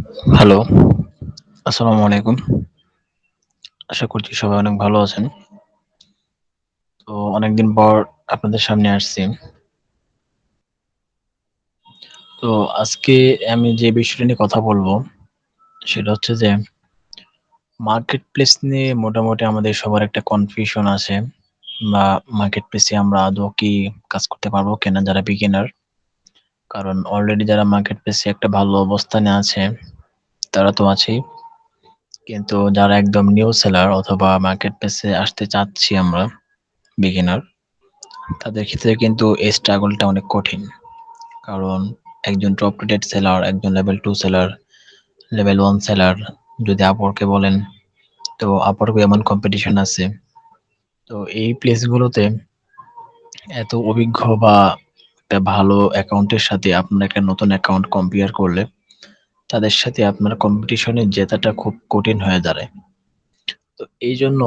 Hello, আসসালামু আলাইকুম। আশা করছি সবাই অনেক ভালো আছেন। তো অনেকদিন পর আপনাদের সামনে আসছি। তো আজকে আমি যে বিষয়টা নিয়ে কথা বলবো, সেটা হচ্ছে যে মার্কেট প্লেস নিয়ে মোটামুটি আমাদের সবার একটা কনফিউশন আছে বা মার্কেট প্লেসে আমরা আদৌ কি কাজ করতে পারবো কিনা যারা বিগিনার। কারণ অলরেডি যারা মার্কেট প্লেসে একটা ভালো অবস্থানে আছে, তারা তো আছেই। কিন্তু যারা একদম নিউ সেলার অথবা মার্কেট প্লেসে আসতে চাচ্ছি আমরা বিগিনার, তাদের ক্ষেত্রে কিন্তু এই স্ট্রাগলটা অনেক কঠিন। কারণ একজন টপ রেটেড সেলার, একজন লেভেল 2 সেলার, লেভেল 1 সেলার যদি আপওয়ার্কে বলেন, তো আপওয়ার্কে এমন কম্পিটিশন আছে। তো এই প্লেসগুলোতে এত অভিজ্ঞ বা একটা ভালো অ্যাকাউন্টের সাথে আপনার একটা নতুন অ্যাকাউন্ট কম্পেয়ার করলে তাদের সাথে আপনার কম্পিটিশনে জেতাটা খুব কঠিন হয়ে দাঁড়ায়। তো এইজন্য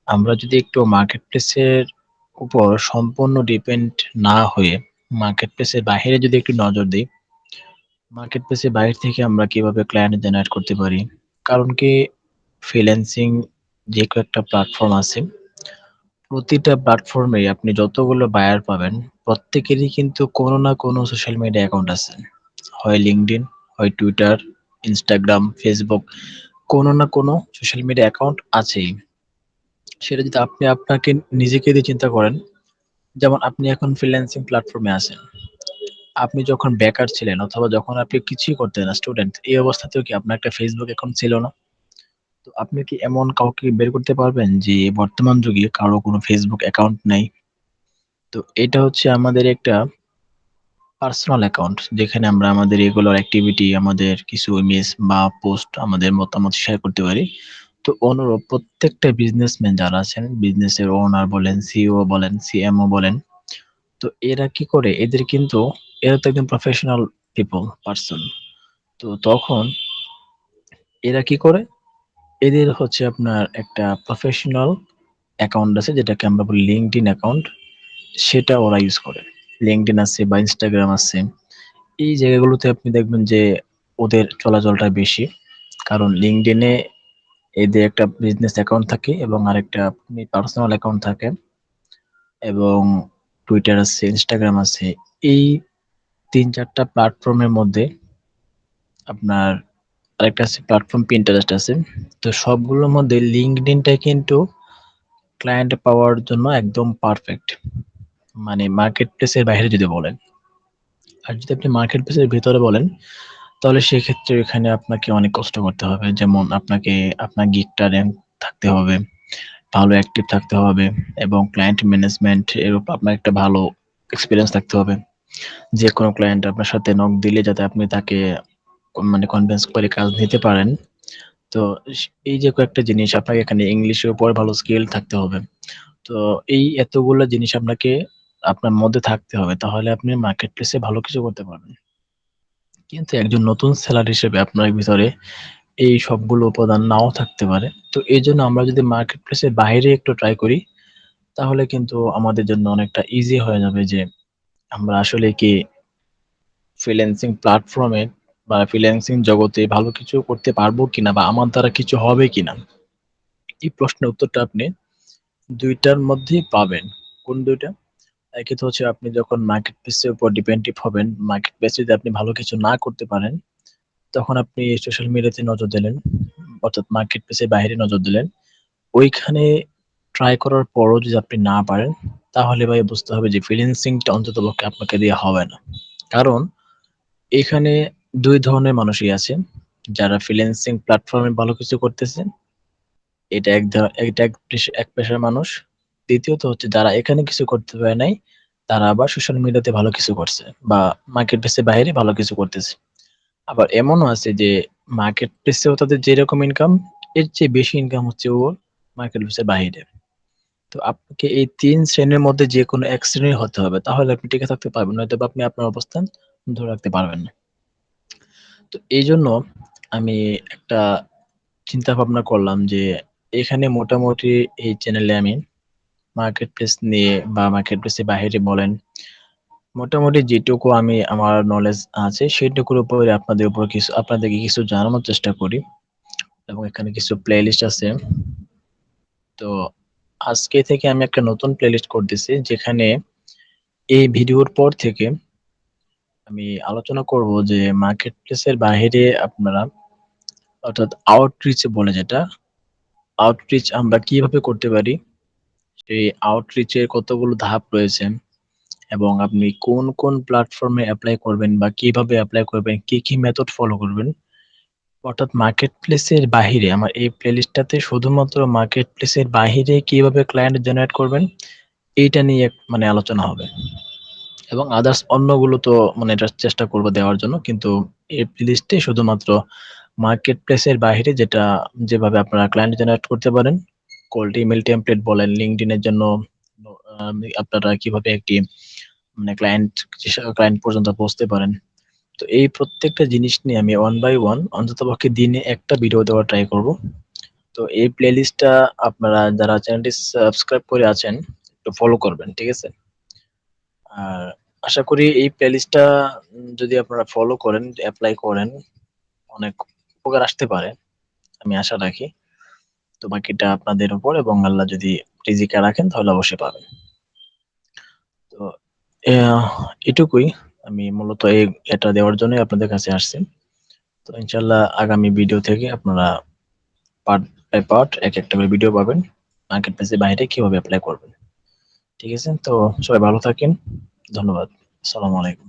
আমরা যদি একটু মার্কেট প্লেসের উপর সম্পূর্ণ ডিপেন্ড না হয়ে মার্কেট প্লেসের বাহিরে যদি একটু নজর দিই, মার্কেট প্লেসের বাইরে থেকে আমরা কিভাবে ক্লায়েন্ট জেনারেট করতে পারি। কারণ কি, ফ্রিল্যান্সিং যে কয়েকটা প্ল্যাটফর্ম আছে, প্রতিটা প্ল্যাটফর্মে আপনি যতগুলো বায়ার পাবেন, প্রত্যেকেরই কিন্তু কোনো না কোনো সোশ্যাল মিডিয়া অ্যাকাউন্ট আছে। হয় লিঙ্কডইন, হয় টুইটার, ইনস্টাগ্রাম, ফেসবুক, কোনো না কোনো সোশ্যাল মিডিয়া অ্যাকাউন্ট আছেই। সেটা যদি আপনি আপনাকে নিজেকে দিয়ে চিন্তা করেন, যেমন আপনি এখন ফ্রিল্যান্সিং প্ল্যাটফর্মে আছেন। আপনি যখন বেকার ছিলেন অথবা যখন আপনি কিছুই করতেন না, স্টুডেন্ট, এই অবস্থাতেও কি আপনার একটা ফেসবুক অ্যাকাউন্ট ছিল না? তো আপনি কি এমন কাউকে বের করতে পারবেন যে বর্তমান যুগে কারো কোনো ফেসবুক অ্যাকাউন্ট নাই? তো এটা হচ্ছে আমাদের একটা পার্সোনাল অ্যাকাউন্ট, যেখানে আমরা আমাদের রেগুলার অ্যাক্টিভিটি, আমাদের কিছু ইমেজ বা পোস্ট, আমাদের মতামত শেয়ার করতে পারি। তো অনুরূপ প্রত্যেকটা বিজনেসম্যান যারা আছেন, বিজনেসের ওনার বলেন, সিইও বলেন, সিএমও বলেন, তো এরা কি করে? এরা তো একদম প্রফেশনাল পার্সন। তো তখন এরা কি করে? এদের হচ্ছে আপনার একটা প্রফেশনাল অ্যাকাউন্ট আছে, যেটাকে আমরা বলি লিঙ্কডইন অ্যাকাউন্ট। সেটা ওরা ইউজ করে। লিঙ্কডইন আছে বা ইনস্টাগ্রাম আছে। এই জায়গাগুলোতে আপনি দেখবেন যে ওদের চলাচলটা বেশি। কারণ লিঙ্কডইনে এদের একটা বিজনেস অ্যাকাউন্ট থাকে এবং আরেকটা পার্সোনাল অ্যাকাউন্ট থাকে, এবং টুইটার আছে, ইনস্টাগ্রাম আছে। এই ৩-৪ টা প্ল্যাটফর্মের মধ্যে আপনার আরেকটা আছে প্ল্যাটফর্ম, পিন্টারেস্ট আছে। তো সবগুলোর মধ্যে লিঙ্কডইনটাই কিন্তু ক্লায়েন্ট পাওয়ার জন্য একদম পারফেক্ট। মানে মার্কেট প্লেসের বাইরে যদি বলেন। আর যদি আপনি মার্কেট প্লেসের ভেতরে বলেন, তাহলে সেক্ষেত্রে এখানে আপনাকে অনেক কষ্ট করতে হবে। যেমন আপনাকে আপনার গিগটা র‍্যাংক থাকতে হবে, ভালো অ্যাক্টিভ থাকতে হবে, এবং ক্লায়েন্ট ম্যানেজমেন্ট এর উপর আপনার একটা ভালো এক্সপেরিয়েন্স থাকতে হবে। যেকোনো ক্লায়েন্ট আপনার সাথে নক দিলে যাতে আপনি তাকে মানে কনভিন্স করে কাজ নিতে পারেন। তো এই যে কয়েকটা জিনিস, আপনাকে এখানে ইংলিশের উপর ভালো স্কিল থাকতে হবে। তো এই এতগুলো জিনিস আপনাকে আপনার মধ্যে থাকতে হবে। তাহলে আপনি মার্কেট প্লেসে ভালো কিছু করতে পারবেন। কিন্তু একজন নতুন সেলার হিসেবে আপনার ভিতরে এই সবগুলো উপাদান নাও থাকতে পারে। তো এইজন্য আমরা যদি মার্কেট প্লেসের বাইরে একটু ট্রাই করি, তাহলে কিন্তু আমাদের জন্য অনেকটা ইজি হয়ে যাবে যে আমরা আসলে কি ফ্রিল্যান্সিং প্ল্যাটফর্মে বা ফ্রিল্যান্সিং জগতে ভালো কিছু করতে পারবো কিনা বা আমার দ্বারা কিছু হবে কিনা। এই প্রশ্নের উত্তরটা আপনি ২ টার মধ্যেই পাবেন। কোন ২ টা? একে তো হচ্ছে আপনি যখন মার্কেট প্লেসের উপর ডিপেন্ডেন্ট হবেন, মার্কেট প্লেসে যদি আপনি ভালো কিছু না করতে পারেন, তখন আপনি সোশ্যাল মিডিয়াতে নজর দিলেন। অর্থাৎ মার্কেট প্লেসের বাইরে নজর দিলেন। ওইখানে ট্রাই করার পরও যদি আপনি না পারেন, তাহলে ভাই বুঝতে হবে যে ফ্রিল্যান্সিংটা অন্ততপক্ষে আপনাকে দিয়ে হবে না। কারণ এখানে ২ ধরনের মানুষই আছে। যারা ফ্রিল্যান্সিং প্ল্যাটফর্মে ভালো কিছু করতেছে, এটা এক পেশার মানুষ। দ্বিতীয়ত হচ্ছে যারা এখানে কিছু করতে পারে নাই, তারা আবার সোশ্যাল মিডিয়াতে ভালো কিছু করছে বা মার্কেট প্লেসের বাইরে ভালো কিছু করতেছে। আবার এমনও আছে যে মার্কেট প্লেসেও তাদের যেরকম ইনকাম, এর চেয়ে বেশি ইনকাম হচ্ছে ওর মার্কেট প্লেসের বাহিরে। তো আপনাকে এই ৩ শ্রেণীর মধ্যে যেকোনো এক শ্রেণীর হতে হবে। তাহলে আপনি টিকে থাকতে পারবেন। নয়তোবা আপনি আপনার অবস্থান ধরে রাখতে পারবেন না। তো এইজন্য আমি একটা চিন্তা ভাবনা করলাম যে এখানে মোটামুটি এই চ্যানেলে আমি মার্কেট প্লেস নিয়ে বা মার্কেট প্লেসের বাহিরে বলেন মোটামুটি যেটুকু আমি আমার নলেজ আছে সেটুকুর উপরে আপনাদেরকে কিছু জানানোর চেষ্টা করি এবং এখানে কিছু প্লেলিস্ট আছে। তো আজকে থেকে আমি একটা নতুন প্লেলিস্ট করতেছি যেখানে এই ভিডিওর পর থেকে আমি আলোচনা করব যে মার্কেট প্লেসের বাইরে আপনারা অর্থাৎ আউটরিচ বলে যেটা, আউটরিচ আমরা কিভাবে করতে পারি, সেই আউটরিচের কতগুলো ধাপ রয়েছে এবং আপনি কোন কোন প্ল্যাটফর্মে এপ্লাই করবেন বা কিভাবে এপ্লাই করবেন, কি কি মেথড ফলো করবেন। অর্থাৎ মার্কেট প্লেসের বাহিরে আমার এই প্লেলিস্টটাতে শুধুমাত্র মার্কেট প্লেসের বাহিরে কিভাবে ক্লায়েন্ট জেনারেট করবেন এইটা নিয়ে মানে আলোচনা হবে এবং আদার্স অন্যগুলো তো মানে এটা চেষ্টা করব দেওয়ার জন্য, কিন্তু এই প্লেলিস্টে শুধুমাত্র মার্কেট প্লেসের বাইরে যেভাবে আপনারা ক্লায়েন্ট জেনারেট করতে পারেন, কোল্ড ইমেল টেমপ্লেট বলেন, লিঙ্কডইন এর জন্য আপনারা কিভাবে একটি মানে ক্লায়েন্ট পর্যন্ত পৌঁছতে পারেন। তো এই প্রত্যেকটা জিনিস নিয়ে আমি ওয়ান বাই ওয়ান অন্ততপক্ষে দিনে একটা ভিডিও দেওয়ার ট্রাই করব। তো এই প্লেলিস্টটা আপনারা যারা চ্যানেলটি সাবস্ক্রাইব করে আছেন একটু ফলো করবেন, ঠিক আছে? আর আশা করি এই প্লেলিস্টটা যদি আপনারা ফলো করেন, এপ্লাই করেন, অনেক উপকার আসতে পারে আমি আশা রাখি। তো বাকিটা আপনাদের উপর, এবং আল্লাহ যদি রিজিকে রাখেন তাহলে অবশ্যই পাবেন। তো আহ, এটুকুই, আমি মূলত এটা দেওয়ার জন্যই আপনাদের কাছে আসছি। তো ইনশাল্লাহ আগামী ভিডিও থেকে আপনারা পার্ট বাই পার্ট এক একটা করে ভিডিও পাবেন মার্কেট প্লেসের বাইরে কিভাবে অ্যাপ্লাই করবেন। ঠিক আছে? তো সবাই ভালো থাকেন। ধন্যবাদ। আসসালামু আলাইকুম।